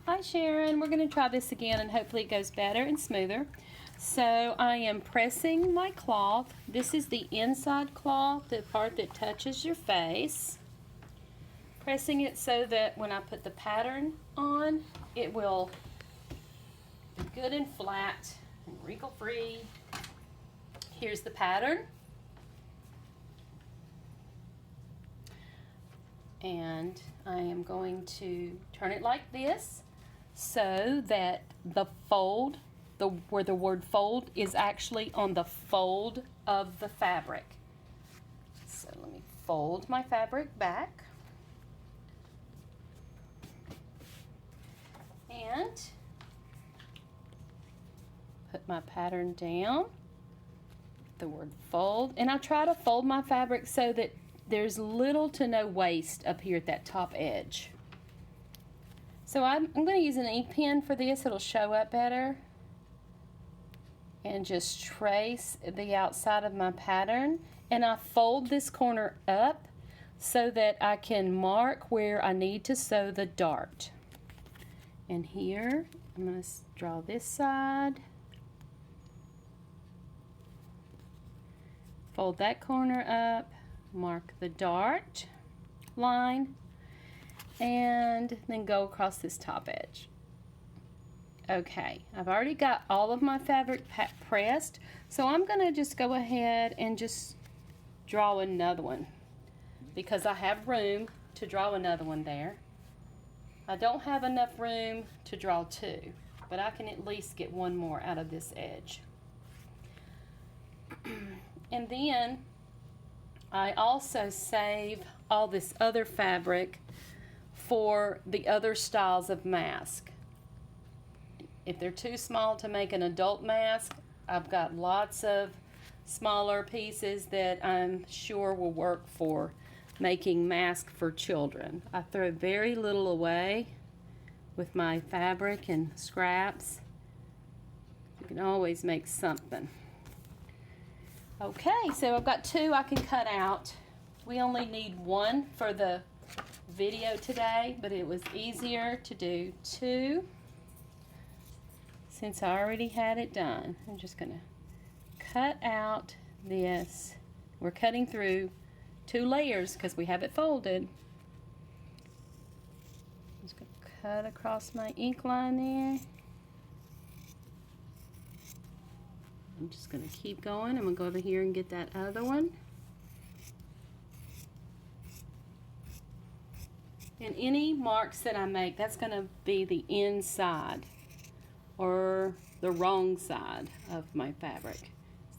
Hi Sharon, we're going to try this again and hopefully it goes better and smoother. So I am pressing my cloth. This is the inside cloth, the part that touches your face. Pressing it so that when I put the pattern on, it will be good and flat and wrinkle free. Here's the pattern. And I am going to turn it like this so that the fold, where the word fold is actually on the fold of the fabric. So let me fold my fabric back. And put my pattern down, the word fold, and I try to fold my fabric so that there's little to no waste up here at that top edge. So I'm going to use an ink pen for this, it'll show up better. And just trace the outside of my pattern. And I fold this corner up so that I can mark where I need to sew the dart. And here, I'm going to draw this side. Fold that corner up. Mark the dart line and then go across this top edge. Okay, I've already got all of my fabric pressed, so I'm going to just go ahead and just draw another one because I have room to draw another one there. I don't have enough room to draw two, but I can at least get one more out of this edge. And then I also save all this other fabric for the other styles of mask. If they're too small to make an adult mask, I've got lots of smaller pieces that I'm sure will work for making masks for children. I throw very little away with my fabric and scraps. You can always make something. Okay, so I've got two I can cut out. We only need one for the video today, but it was easier to do two since I already had it done. I'm just gonna cut out this. We're cutting through two layers because we have it folded. I'm just gonna cut across my ink line there. I'm just going to keep going. I'm going to go over here and get that other one. And any marks that I make, that's going to be the inside or the wrong side of my fabric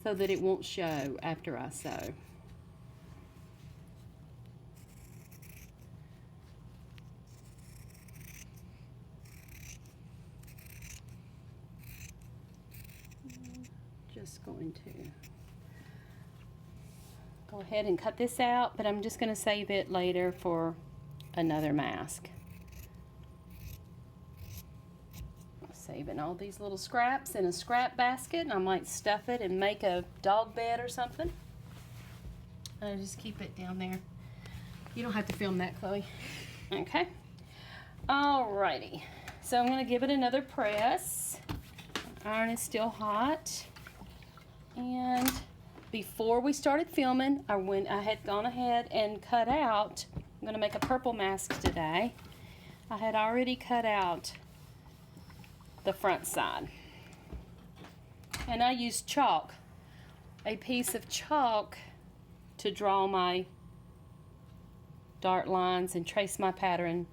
so that it won't show after I sew. Just going to go ahead and cut this out, but I'm just going to save it later for another mask. I'm saving all these little scraps in a scrap basket, and I might stuff it and make a dog bed or something. I'll just keep it down there. You don't have to film that, Chloe. Okay. Alrighty. So I'm going to give it another press. Iron is still hot. And before we started filming, I had gone ahead and cut out, I'm going to make a purple mask today. I had already cut out the front side. And I used chalk, a piece of chalk, to draw my dart lines and trace my pattern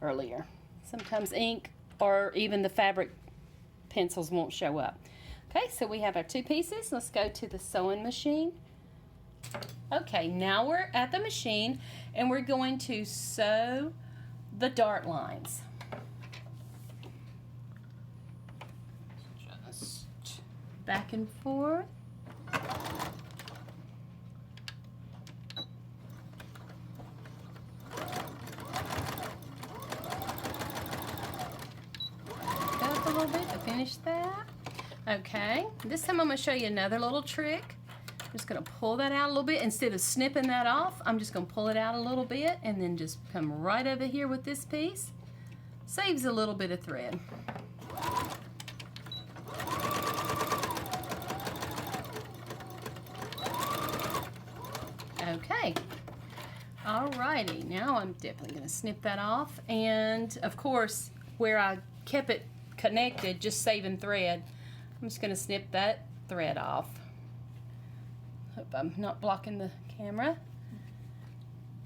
earlier. Sometimes ink or even the fabric pencils won't show up. Okay, so we have our two pieces. Let's go to the sewing machine. Okay, now we're at the machine and we're going to sew the dart lines. Just back and forth. Up a little bit to finish that. Okay, this time I'm going to show you another little trick. I'm just going to pull that out a little bit. Instead of snipping that off, I'm just going to pull it out a little bit and then just come right over here with this piece. Saves a little bit of thread. Okay. Alrighty, now I'm definitely going to snip that off. And of course, where I kept it connected, just saving thread, I'm just going to snip that thread off. Hope I'm not blocking the camera.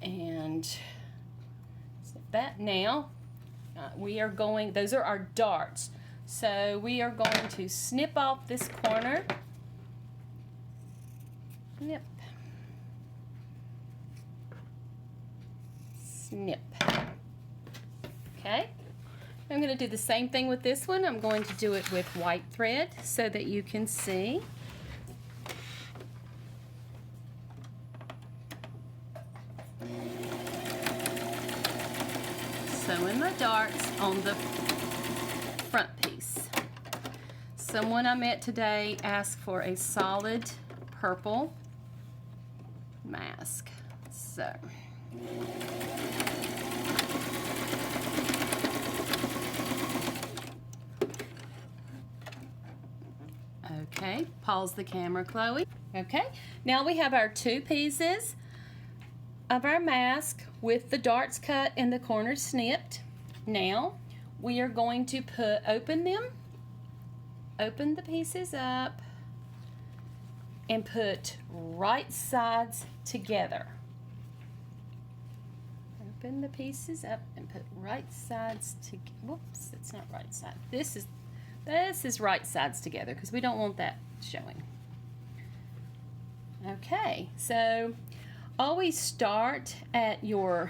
And snip that. Now, we are going, those are our darts. So we are going to snip off this corner. Snip. Snip. Okay. I'm going to do the same thing with this one. I'm going to do it with white thread so that you can see. Sewing my darts on the front piece. Someone I met today asked for a solid purple mask. So okay, pause the camera, Chloe. Okay, now we have our two pieces of our mask with the darts cut and the corners snipped. Now we are going to open the pieces up and put right sides together. Open the pieces up and put right sides together. Whoops, that's not right side. This is right sides together because we don't want that showing. Okay, so always start at where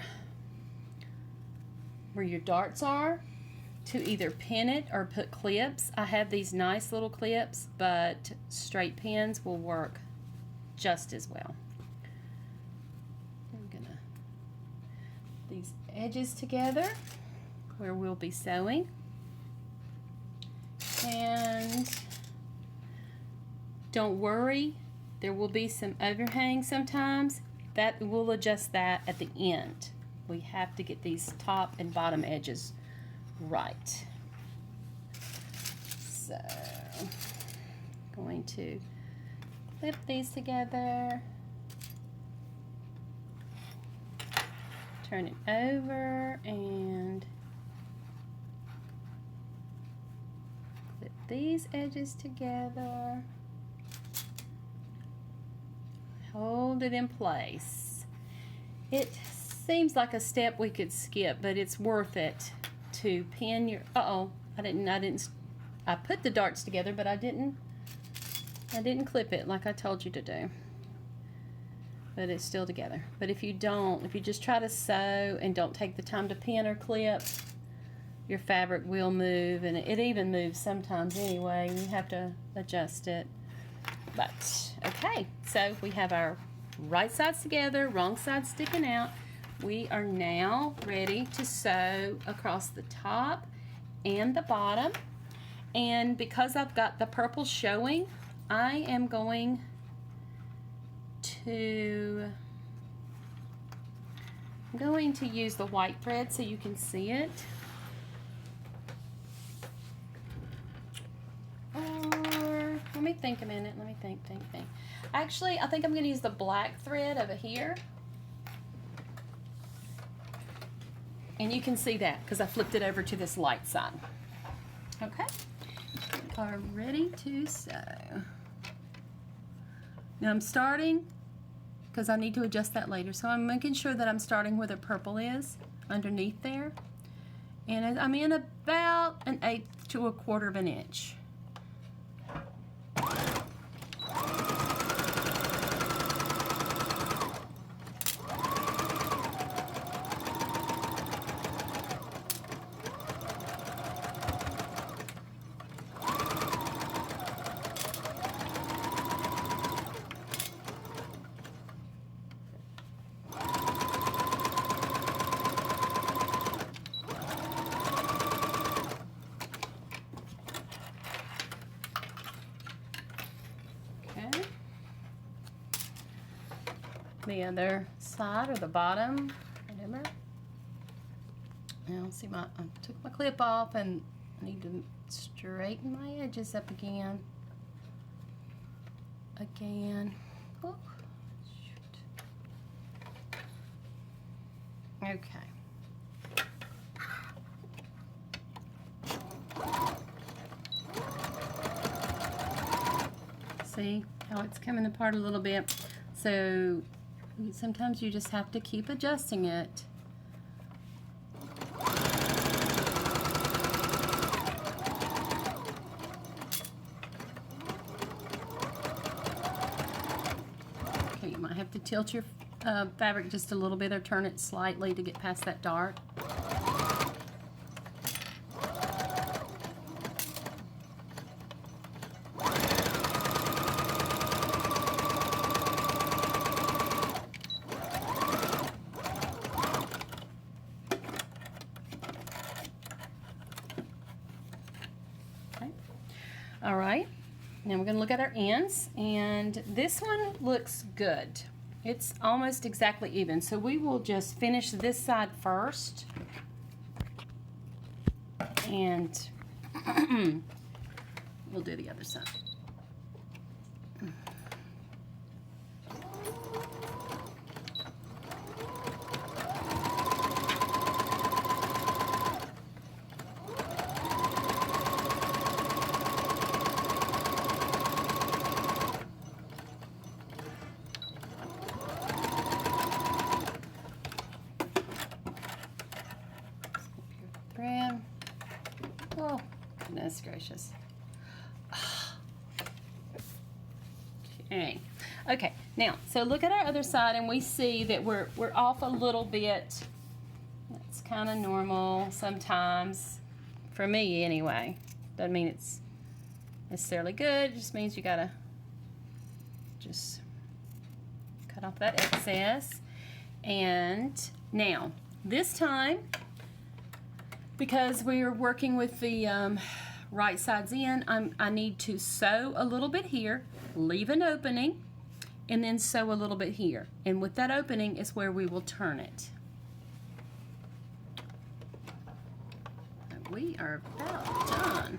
your darts are to either pin it or put clips. I have these nice little clips, but straight pins will work just as well. I'm gonna these edges together where we'll be sewing, and don't worry, there will be some overhang sometimes. That we'll adjust that at the end. We have to get these top and bottom edges right. So, going to clip these together, turn it over, and clip these edges together. Hold it in place. It seems like a step we could skip, but it's worth it to pin your, I put the darts together, but I didn't clip it like I told you to do. But it's still together. But if you just try to sew and don't take the time to pin or clip, your fabric will move, and it even moves sometimes anyway. You have to adjust it. But, okay, so we have our right sides together, wrong side sticking out. We are now ready to sew across the top and the bottom. And because I've got the purple showing, I am going to use the white thread so you can see it. Let me think a minute. Let me think. Actually, I think I'm going to use the black thread over here. And you can see that because I flipped it over to this light side. Okay. We are ready to sew. Now I'm starting, because I need to adjust that later, so I'm making sure that I'm starting where the purple is, underneath there. And I'm in about 1/8 to 1/4 of an inch. The other side or the bottom, whatever. Now See, I took my clip off, and I need to straighten my edges up again. Oh, shoot. Okay. See how it's coming apart a little bit? So sometimes you just have to keep adjusting it. Okay, you might have to tilt your fabric just a little bit or turn it slightly to get past that dart. All right, now we're going to look at our ends, and this one looks good. It's almost exactly even, so we will just finish this side first, and we'll do the other side. Thread. Oh, goodness gracious. Okay. Okay, now, so look at our other side, and we see that we're off a little bit. That's kind of normal sometimes, for me anyway. Doesn't mean it's necessarily good, it just means you gotta just cut off that excess. And now, this time, because we are working with the right sides in, I need to sew a little bit here, leave an opening, and then sew a little bit here. And with that opening is where we will turn it. We are about done.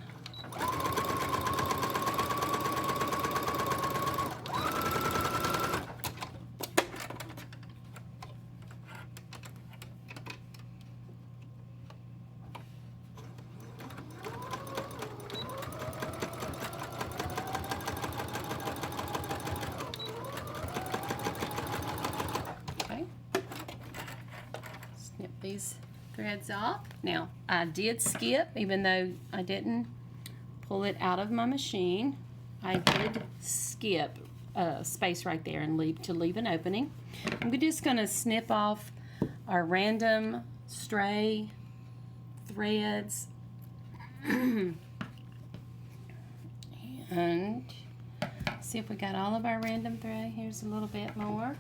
These threads off. Now, I did skip, even though I didn't pull it out of my machine. I did skip a space right there and leave an opening. I'm just going to snip off our random stray threads and see if we got all of our random thread. Here's a little bit more.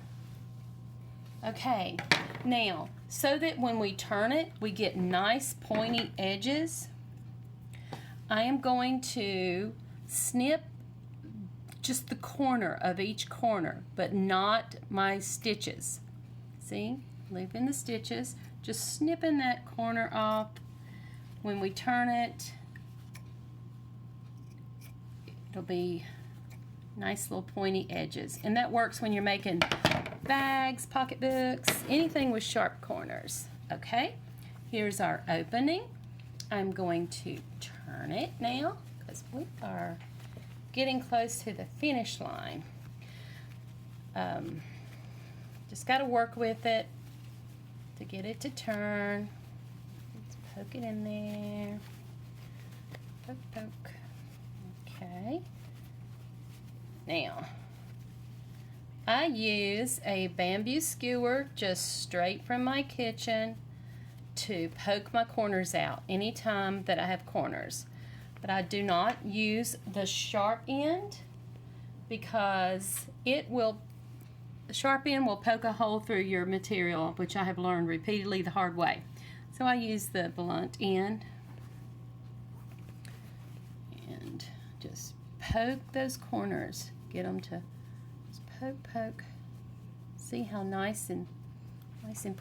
Okay, now, so that when we turn it, we get nice pointy edges, I am going to snip just the corner of each corner, but not my stitches. See, leaving the stitches, just snipping that corner off. When we turn it, it'll be nice little pointy edges. And that works when you're making bags, pocketbooks, anything with sharp corners. Okay, here's our opening. I'm going to turn it now because we are getting close to the finish line. Just got to work with it to get it to turn. Let's poke it in there. Poke, poke. Okay. Now, I use a bamboo skewer just straight from my kitchen to poke my corners out anytime that I have corners. But I do not use the sharp end because the sharp end will poke a hole through your material, which I have learned repeatedly the hard way. So I use the blunt end and just poke those corners. Get them to just poke, poke. See how nice and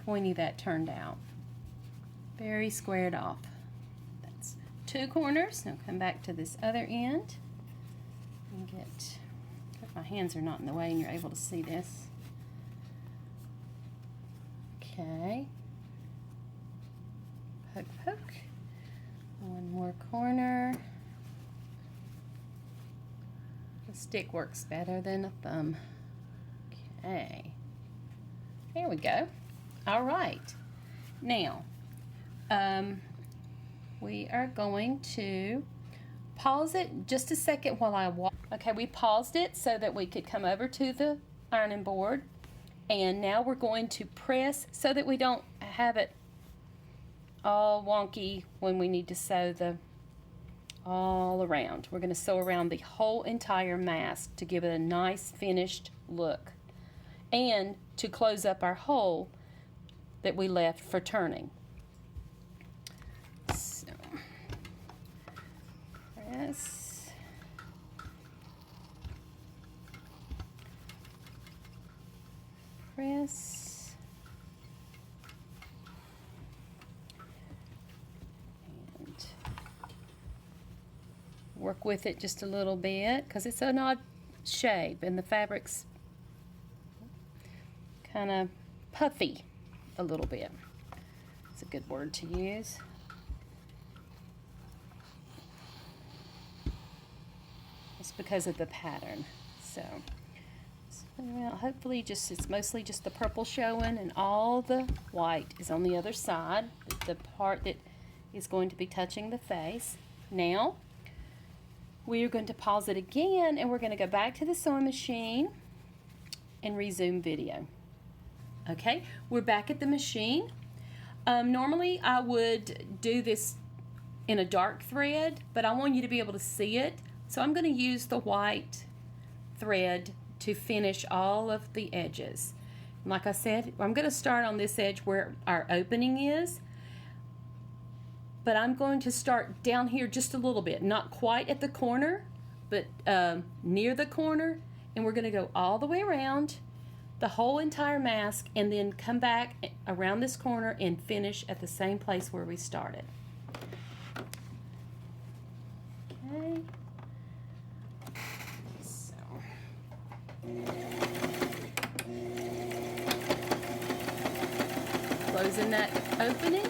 pointy that turned out. Very squared off. That's 2 corners. Now come back to this other end and get, hope my hands are not in the way and you're able to see this. Okay. Poke, poke. One more corner. The stick works better than a thumb. Okay. There we go. All right. Now, we are going to pause it just a second while I walk. Okay, we paused it so that we could come over to the ironing board. And now we're going to press so that we don't have it all wonky when we need to sew the all around. We're going to sew around the whole entire mask to give it a nice finished look and to close up our hole that we left for turning. So, press. Press. And work with it just a little bit because it's an odd shape and the fabric's kind of puffy a little bit. It's a good word to use. It's because of the pattern. So well, hopefully just it's mostly just the purple showing and all the white is on the other side, the part that is going to be touching the face. Now we are going to pause it again and we're going to go back to the sewing machine and resume video. Okay, we're back at the machine. Normally I would do this in a dark thread, but I want you to be able to see it. So I'm going to use the white thread to finish all of the edges. Like I said, I'm going to start on this edge where our opening is, but I'm going to start down here just a little bit, not quite at the corner, but near the corner, and we're going to go all the way around the whole entire mask and then come back around this corner and finish at the same place where we started. Okay. So. Closing that opening,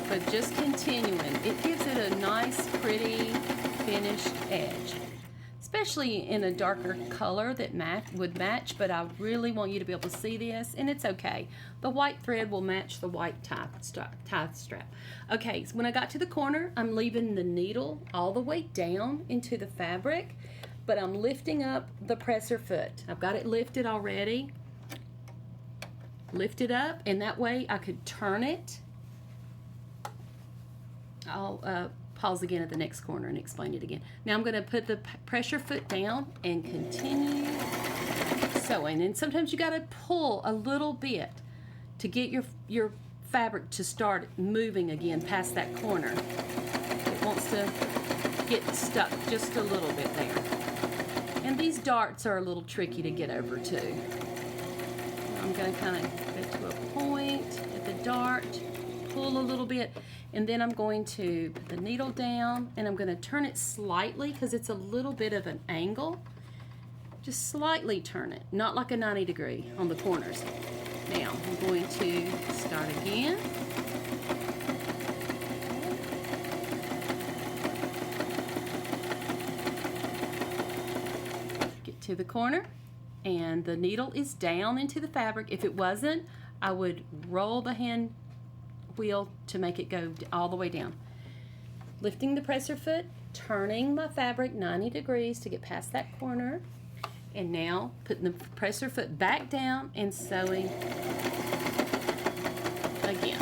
but just continuing. It gives it a nice, pretty, finished edge. Especially in a darker color that would match, but I really want you to be able to see this, and it's okay. The white thread will match the white tie strap. Okay, so when I got to the corner, I'm leaving the needle all the way down into the fabric, but I'm lifting up the presser foot. I've got it lifted already. Lift it up, and that way I could turn it. I'll pause again at the next corner and explain it again. Now I'm going to put the pressure foot down and continue sewing. And sometimes you got to pull a little bit to get your fabric to start moving again past that corner. It wants to get stuck just a little bit there. And these darts are a little tricky to get over too. I'm going to kind of get to a point at the dart, pull a little bit, and then I'm going to put the needle down and I'm going to turn it slightly because it's a little bit of an angle. Just slightly turn it, not like a 90 degree on the corners. Now I'm going to start again. Get to the corner and the needle is down into the fabric. If it wasn't, I would roll the hand wheel to make it go all the way down. Lifting the presser foot, turning my fabric 90 degrees to get past that corner, and now putting the presser foot back down and sewing again.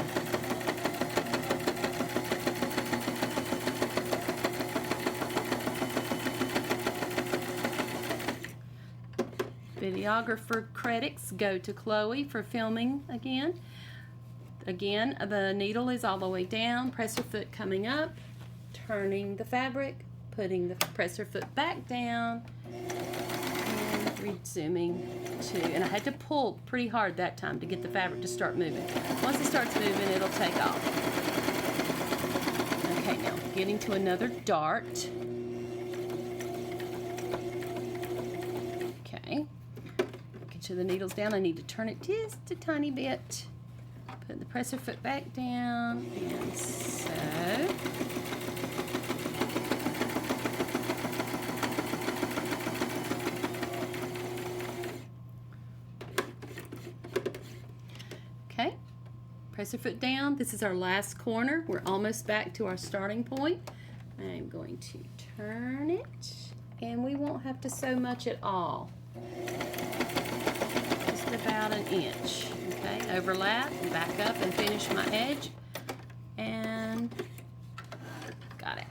Videographer credits go to Chloe for filming again. Again, the needle is all the way down, presser foot coming up, turning the fabric, putting the presser foot back down, and resuming to, and I had to pull pretty hard that time to get the fabric to start moving. Once it starts moving, it'll take off. Okay, now getting to another dart. Okay, get to the needles down. I need to turn it just a tiny bit. Put the presser foot back down, and so. Okay, presser foot down. This is our last corner. We're almost back to our starting point. I'm going to turn it, and we won't have to sew much at all. Just about an inch. Okay, overlap, back up and finish my edge, and got it.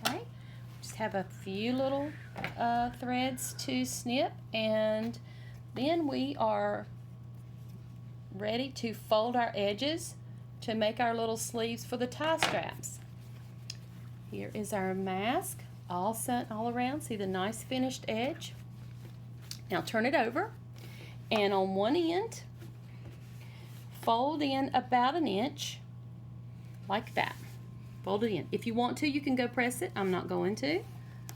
Okay, just have a few little threads to snip, and then we are ready to fold our edges to make our little sleeves for the tie straps. Here is our mask, all set all around. See the nice finished edge? Now turn it over, and on one end, fold in about an inch, like that. Fold it in. If you want to, you can go press it. I'm not going to.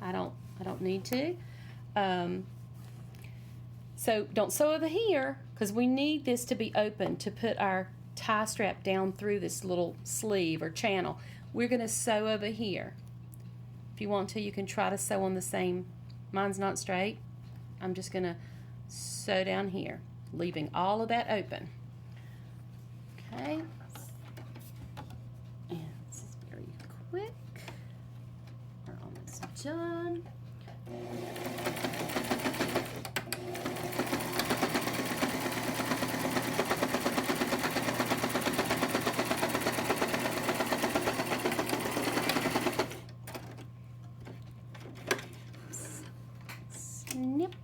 I don't need to. So don't sew over here, because we need this to be open to put our tie strap down through this little sleeve or channel. We're going to sew over here. If you want to, you can try to sew on the same. Mine's not straight. I'm just going to sew down here, leaving all of that open. Okay. And this is very quick. We're almost done. Snip.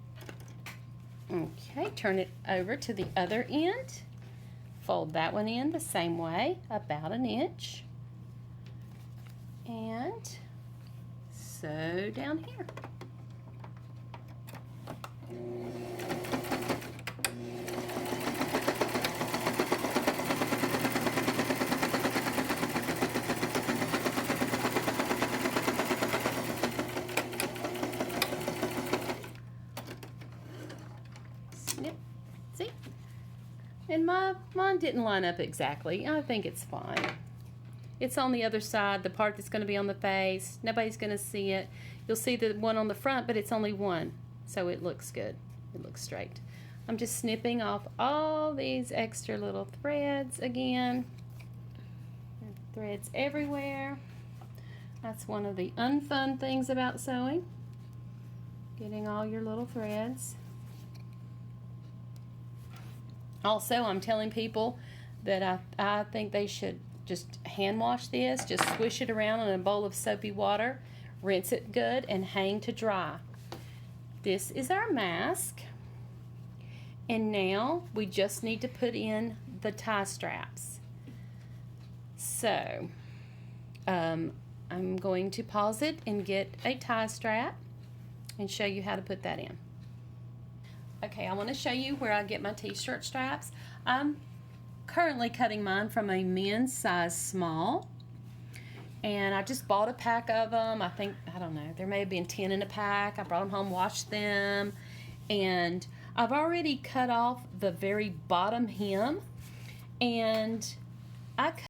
Okay, turn it over to the other end. Fold that one in the same way, about an inch. And sew down here. Snip. See? And mine didn't line up exactly. I think it's fine. It's on the other side, the part that's going to be on the face. Nobody's going to see it. You'll see the one on the front, but it's only one. So it looks good. It looks straight. I'm just snipping off all these extra little threads again. Threads everywhere. That's one of the unfun things about sewing. Getting all your little threads. Also, I'm telling people that I think they should just hand wash this, just swish it around in a bowl of soapy water, rinse it good, and hang to dry. This is our mask. And now we just need to put in the tie straps. So, I'm going to pause it and get a tie strap and show you how to put that in. Okay, I want to show you where I get my t-shirt straps. I'm currently cutting mine from a men's size small, and I just bought a pack of them. I don't know, there may have been 10 in a pack. I brought them home, washed them, and I've already cut off the very bottom hem, and I